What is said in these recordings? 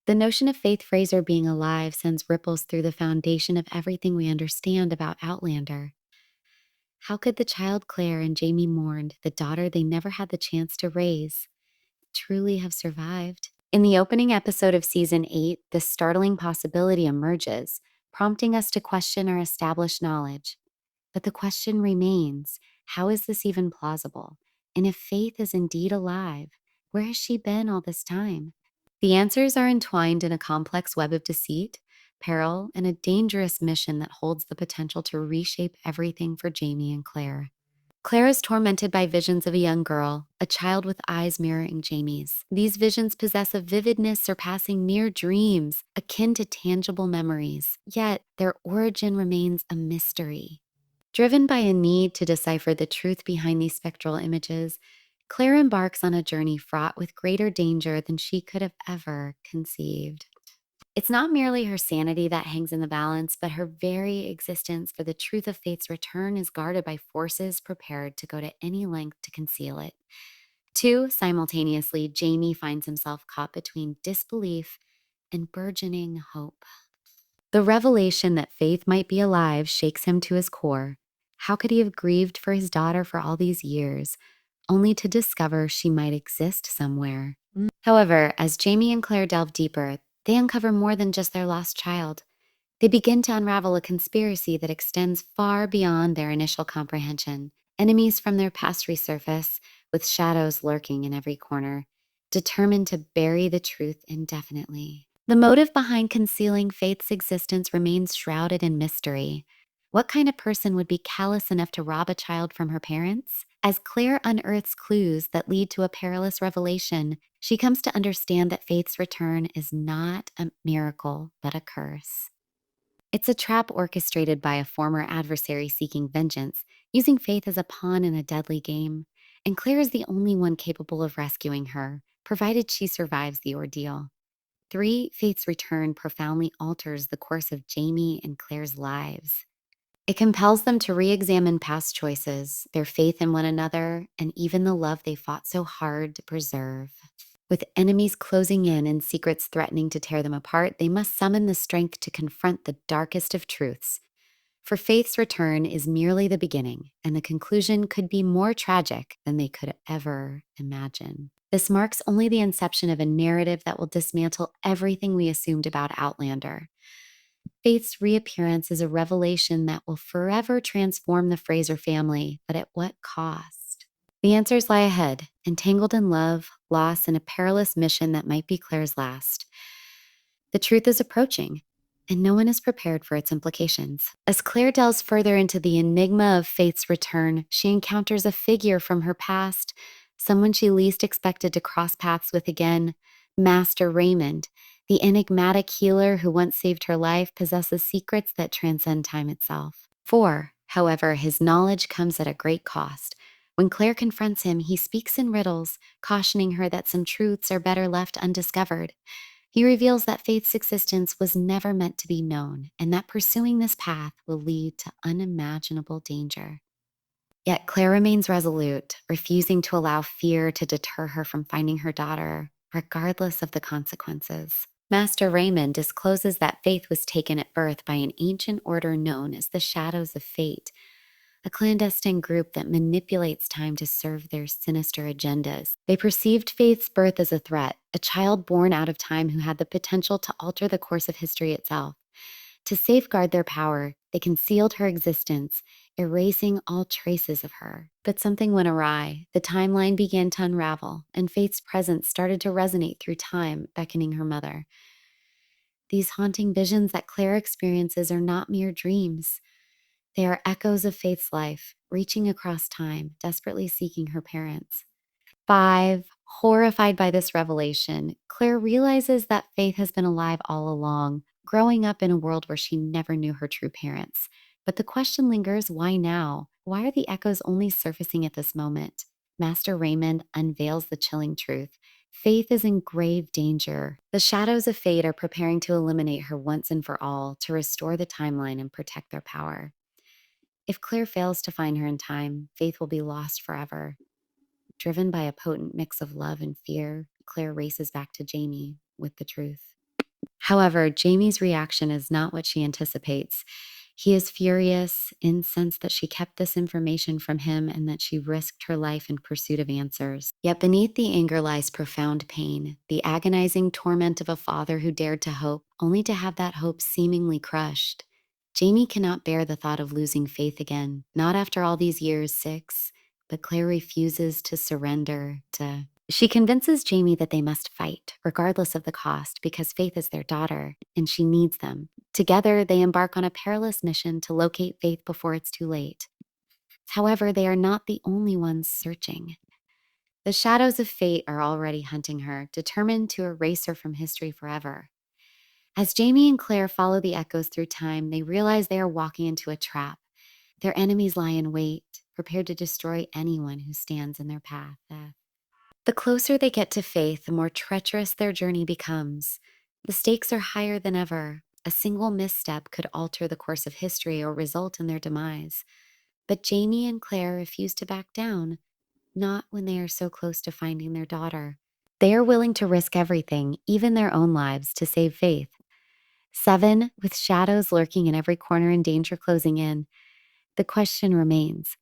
The notion of Faith Fraser being alive sends ripples through the foundation of everything we understand about Outlander. How could the child Claire and Jamie mourned, the daughter they never had the chance to raise, truly have survived? In the opening episode of Season 8, this startling possibility emerges, prompting us to question our established knowledge. But the question remains, how is this even plausible? And if Faith is indeed alive, where has she been all this time? The answers are entwined in a complex web of deceit, peril, and a dangerous mission that holds the potential to reshape everything for Jamie and Claire. Claire is tormented by visions of a young girl, a child with eyes mirroring Jamie's. These visions possess a vividness surpassing mere dreams, akin to tangible memories, yet their origin remains a mystery. Driven by a need to decipher the truth behind these spectral images, Claire embarks on a journey fraught with greater danger than she could have ever conceived. It's not merely her sanity that hangs in the balance, but her very existence for the truth of Faith's return is guarded by forces prepared to go to any length to conceal it. Too, simultaneously, Jamie finds himself caught between disbelief and burgeoning hope. The revelation that Faith might be alive shakes him to his core. How could he have grieved for his daughter for all these years, only to discover she might exist somewhere? However, as Jamie and Claire delve deeper, they uncover more than just their lost child. They begin to unravel a conspiracy that extends far beyond their initial comprehension. Enemies from their past resurface, with shadows lurking in every corner, determined to bury the truth indefinitely. The motive behind concealing Faith's existence remains shrouded in mystery. What kind of person would be callous enough to rob a child from her parents? As Claire unearths clues that lead to a perilous revelation, she comes to understand that Faith's return is not a miracle, but a curse. It's a trap orchestrated by a former adversary seeking vengeance, using Faith as a pawn in a deadly game. And Claire is the only one capable of rescuing her, provided she survives the ordeal. 3. Faith's return profoundly alters the course of Jamie and Claire's lives. It compels them to re-examine past choices, their faith in one another, and even the love they fought so hard to preserve. With enemies closing in and secrets threatening to tear them apart, they must summon the strength to confront the darkest of truths. For Faith's return is merely the beginning, and the conclusion could be more tragic than they could ever imagine. This marks only the inception of a narrative that will dismantle everything we assumed about Outlander. Faith's reappearance is a revelation that will forever transform the Fraser family, but at what cost? The answers lie ahead, entangled in love, loss, and a perilous mission that might be Claire's last. The truth is approaching, and no one is prepared for its implications. As Claire delves further into the enigma of Faith's return, she encounters a figure from her past, someone she least expected to cross paths with again. Master Raymond, the enigmatic healer who once saved her life, possesses secrets that transcend time itself. 4. However, his knowledge comes at a great cost. When Claire confronts him, he speaks in riddles, cautioning her that some truths are better left undiscovered. He reveals that Faith's existence was never meant to be known, and that pursuing this path will lead to unimaginable danger. Yet Claire remains resolute, refusing to allow fear to deter her from finding her daughter, regardless of the consequences. Master Raymond discloses that Faith was taken at birth by an ancient order known as the Shadows of Fate, a clandestine group that manipulates time to serve their sinister agendas. They perceived Faith's birth as a threat, a child born out of time who had the potential to alter the course of history itself. To safeguard their power, they concealed her existence, erasing all traces of her. But something went awry. The timeline began to unravel, and Faith's presence started to resonate through time, beckoning her mother. These haunting visions that Claire experiences are not mere dreams. They are echoes of Faith's life, reaching across time, desperately seeking her parents. 5. Horrified by this revelation, Claire realizes that Faith has been alive all along, growing up in a world where she never knew her true parents. But the question lingers, why now? Why are the echoes only surfacing at this moment? Master Raymond unveils the chilling truth. Faith is in grave danger. The shadows of fate are preparing to eliminate her once and for all, to restore the timeline and protect their power. If Claire fails to find her in time, Faith will be lost forever. Driven by a potent mix of love and fear, Claire races back to Jamie with the truth. However, Jamie's reaction is not what she anticipates. He is furious, incensed that she kept this information from him and that she risked her life in pursuit of answers. Yet beneath the anger lies profound pain, the agonizing torment of a father who dared to hope, only to have that hope seemingly crushed. Jamie cannot bear the thought of losing Faith again, not after all these years, 6, but Claire refuses to surrender. She convinces Jamie that they must fight, regardless of the cost, because Faith is their daughter, and she needs them. Together, they embark on a perilous mission to locate Faith before it's too late. However, they are not the only ones searching. The shadows of fate are already hunting her, determined to erase her from history forever. As Jamie and Claire follow the echoes through time, they realize they are walking into a trap. Their enemies lie in wait, prepared to destroy anyone who stands in their path. The closer they get to Faith, the more treacherous their journey becomes. The stakes are higher than ever. A single misstep could alter the course of history or result in their demise. But Jamie and Claire refuse to back down, not when they are so close to finding their daughter. They are willing to risk everything, even their own lives, to save Faith. 7, with shadows lurking in every corner and danger closing in, the question remains,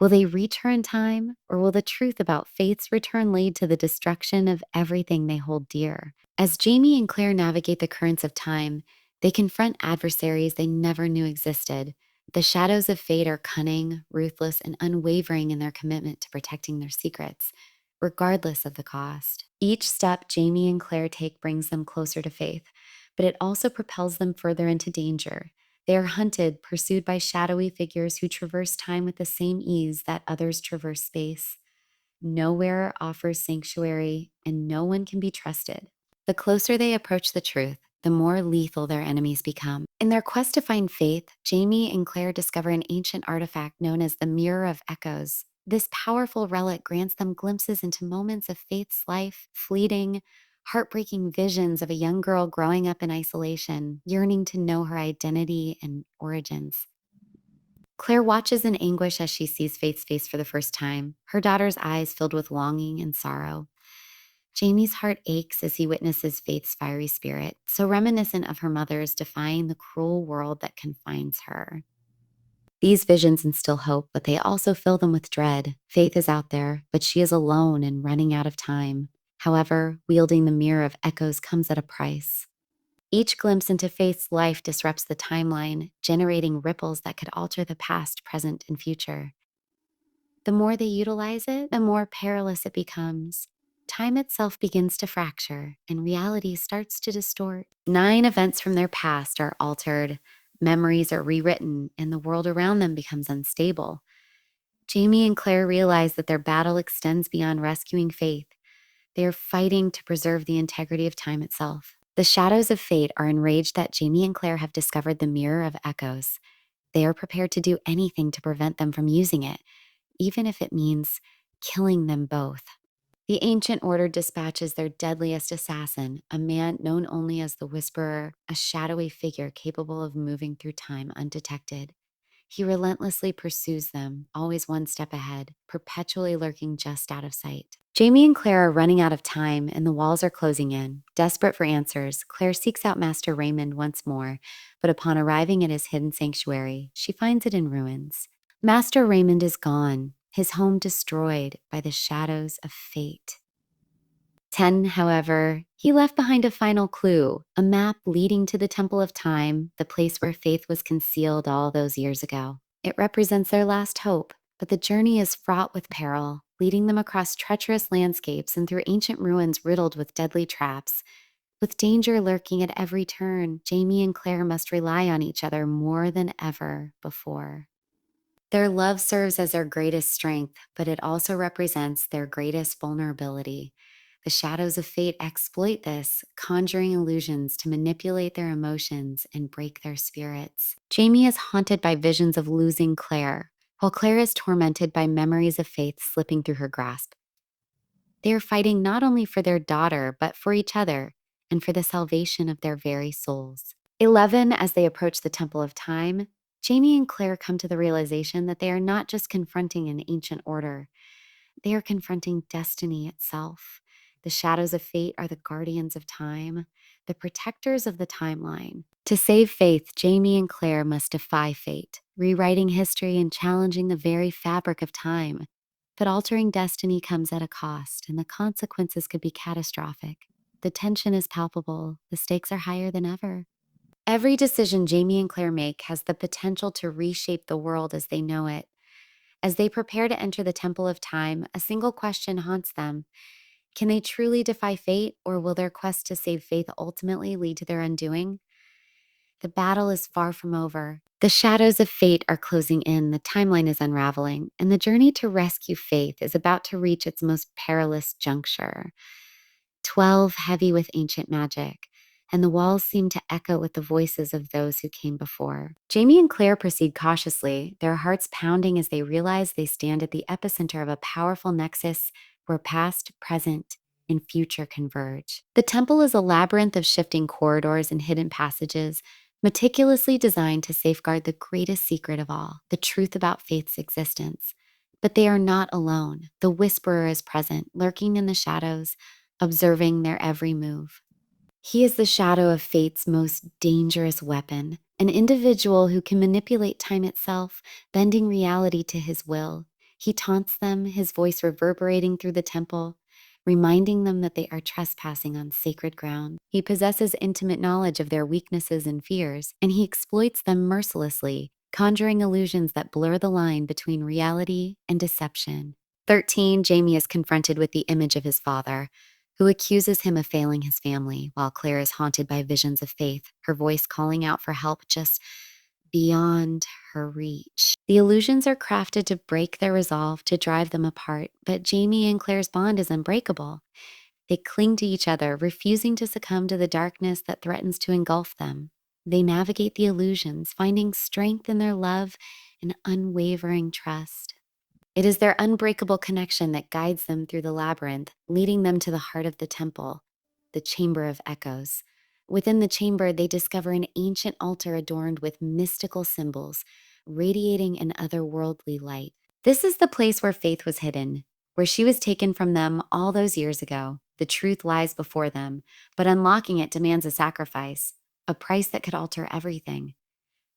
will they reach her in time, or will the truth about Faith's return lead to the destruction of everything they hold dear? As Jamie and Claire navigate the currents of time, they confront adversaries they never knew existed. The shadows of fate are cunning, ruthless, and unwavering in their commitment to protecting their secrets, regardless of the cost. Each step Jamie and Claire take brings them closer to Faith, but it also propels them further into danger. They are hunted, pursued by shadowy figures who traverse time with the same ease that others traverse space. Nowhere offers sanctuary, and no one can be trusted. The closer they approach the truth, the more lethal their enemies become. In their quest to find Faith, Jamie and Claire discover an ancient artifact known as the Mirror of Echoes. This powerful relic grants them glimpses into moments of Faith's life, fleeting, heartbreaking visions of a young girl growing up in isolation, yearning to know her identity and origins. Claire watches in anguish as she sees Faith's face for the first time, her daughter's eyes filled with longing and sorrow. Jamie's heart aches as he witnesses Faith's fiery spirit, so reminiscent of her mother's, defying the cruel world that confines her. These visions instill hope, but they also fill them with dread. Faith is out there, but she is alone and running out of time. However, wielding the Mirror of Echoes comes at a price. Each glimpse into Faith's life disrupts the timeline, generating ripples that could alter the past, present, and future. The more they utilize it, the more perilous it becomes. Time itself begins to fracture, and reality starts to distort. 9 events from their past are altered, memories are rewritten, and the world around them becomes unstable. Jamie and Claire realize that their battle extends beyond rescuing Faith. They are fighting to preserve the integrity of time itself. The shadows of fate are enraged that Jamie and Claire have discovered the Mirror of Echoes. They are prepared to do anything to prevent them from using it, even if it means killing them both. The Ancient Order dispatches their deadliest assassin, a man known only as the Whisperer, a shadowy figure capable of moving through time undetected. He relentlessly pursues them, always one step ahead, perpetually lurking just out of sight. Jamie and Claire are running out of time, and the walls are closing in. Desperate for answers, Claire seeks out Master Raymond once more, but upon arriving at his hidden sanctuary, she finds it in ruins. Master Raymond is gone, his home destroyed by the shadows of fate. 10, however, he left behind a final clue, a map leading to the Temple of Time, the place where Faith was concealed all those years ago. It represents their last hope, but the journey is fraught with peril, leading them across treacherous landscapes and through ancient ruins riddled with deadly traps. With danger lurking at every turn, Jamie and Claire must rely on each other more than ever before. Their love serves as their greatest strength, but it also represents their greatest vulnerability. The shadows of fate exploit this, conjuring illusions to manipulate their emotions and break their spirits. Jamie is haunted by visions of losing Claire, while Claire is tormented by memories of Faith slipping through her grasp. They are fighting not only for their daughter, but for each other and for the salvation of their very souls. 11, as they approach the Temple of Time, Jamie and Claire come to the realization that they are not just confronting an ancient order. They are confronting destiny itself. The shadows of fate are the guardians of time. the protectors of the timeline. To save Faith, Jamie and Claire must defy fate, rewriting history and challenging the very fabric of time. But altering destiny comes at a cost, and the consequences could be catastrophic. The tension is palpable, the stakes are higher than ever. Every decision Jamie and Claire make has the potential to reshape the world as they know it. As they prepare to enter the Temple of Time, a single question haunts them. Can they truly defy fate, or will their quest to save Faith ultimately lead to their undoing? The battle is far from over. The shadows of fate are closing in, the timeline is unraveling, and the journey to rescue Faith is about to reach its most perilous juncture. 12 heavy with ancient magic, and the walls seem to echo with the voices of those who came before. Jamie and Claire proceed cautiously, their hearts pounding as they realize they stand at the epicenter of a powerful nexus where past, present, and future converge. The temple is a labyrinth of shifting corridors and hidden passages, meticulously designed to safeguard the greatest secret of all, the truth about Faith's existence. But they are not alone. The Whisperer is present, lurking in the shadows, observing their every move. He is the shadow of Fate's most dangerous weapon, an individual who can manipulate time itself, bending reality to his will. He taunts them, his voice reverberating through the temple, reminding them that they are trespassing on sacred ground. He possesses intimate knowledge of their weaknesses and fears, and he exploits them mercilessly, conjuring illusions that blur the line between reality and deception. 13, Jamie is confronted with the image of his father, who accuses him of failing his family, while Claire is haunted by visions of Faith, her voice calling out for help just beyond her reach. The illusions are crafted to break their resolve, to drive them apart, but Jamie and Claire's bond is unbreakable. They cling to each other, refusing to succumb to the darkness that threatens to engulf them. They navigate the illusions, finding strength in their love and unwavering trust. It is their unbreakable connection that guides them through the labyrinth, leading them to the heart of the temple, the Chamber of Echoes. Within the chamber, they discover an ancient altar adorned with mystical symbols, radiating an otherworldly light. This is the place where Faith was hidden, where she was taken from them all those years ago. The truth lies before them, but unlocking it demands a sacrifice, a price that could alter everything.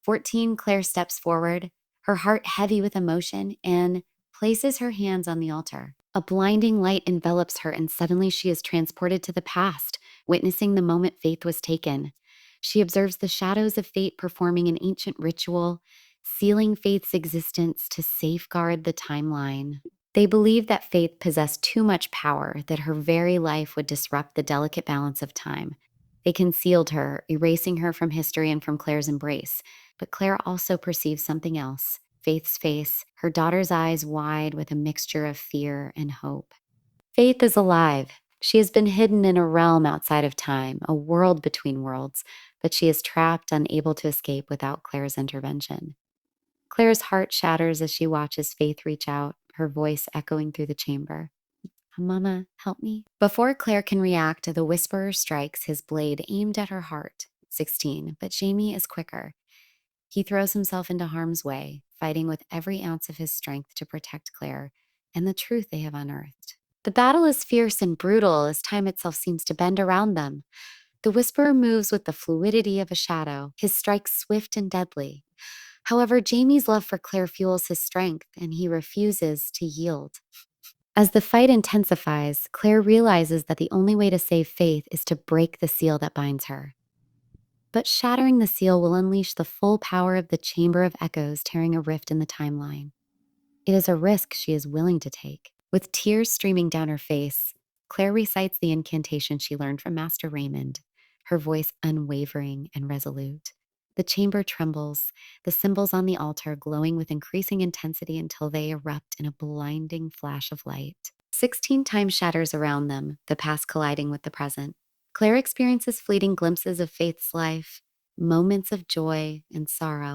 14, Claire steps forward, her heart heavy with emotion, and places her hands on the altar. A blinding light envelops her, and suddenly she is transported to the past, witnessing the moment Faith was taken. She observes the shadows of fate performing an ancient ritual, sealing Faith's existence to safeguard the timeline. They believed that Faith possessed too much power, that her very life would disrupt the delicate balance of time. They concealed her, erasing her from history and from Claire's embrace. But Claire also perceives something else. Faith's face, her daughter's eyes wide with a mixture of fear and hope. Faith is alive. She has been hidden in a realm outside of time, a world between worlds, but she is trapped, unable to escape without Claire's intervention. Claire's heart shatters as she watches Faith reach out, her voice echoing through the chamber. Mama, help me. Before Claire can react, the Whisperer strikes, his blade aimed at her heart. 16, but Jamie is quicker. He throws himself into harm's way, fighting with every ounce of his strength to protect Claire and the truth they have unearthed. The battle is fierce and brutal as time itself seems to bend around them. The Whisperer moves with the fluidity of a shadow, his strikes swift and deadly. However, Jamie's love for Claire fuels his strength, and he refuses to yield. As the fight intensifies, Claire realizes that the only way to save Faith is to break the seal that binds her. But shattering the seal will unleash the full power of the Chamber of Echoes, tearing a rift in the timeline. It is a risk she is willing to take. With tears streaming down her face, Claire recites the incantation she learned from Master Raymond, her voice unwavering and resolute. The chamber trembles, the symbols on the altar glowing with increasing intensity until they erupt in a blinding flash of light. 16 time shatters around them, the past colliding with the present. Claire experiences fleeting glimpses of Faith's life, moments of joy and sorrow.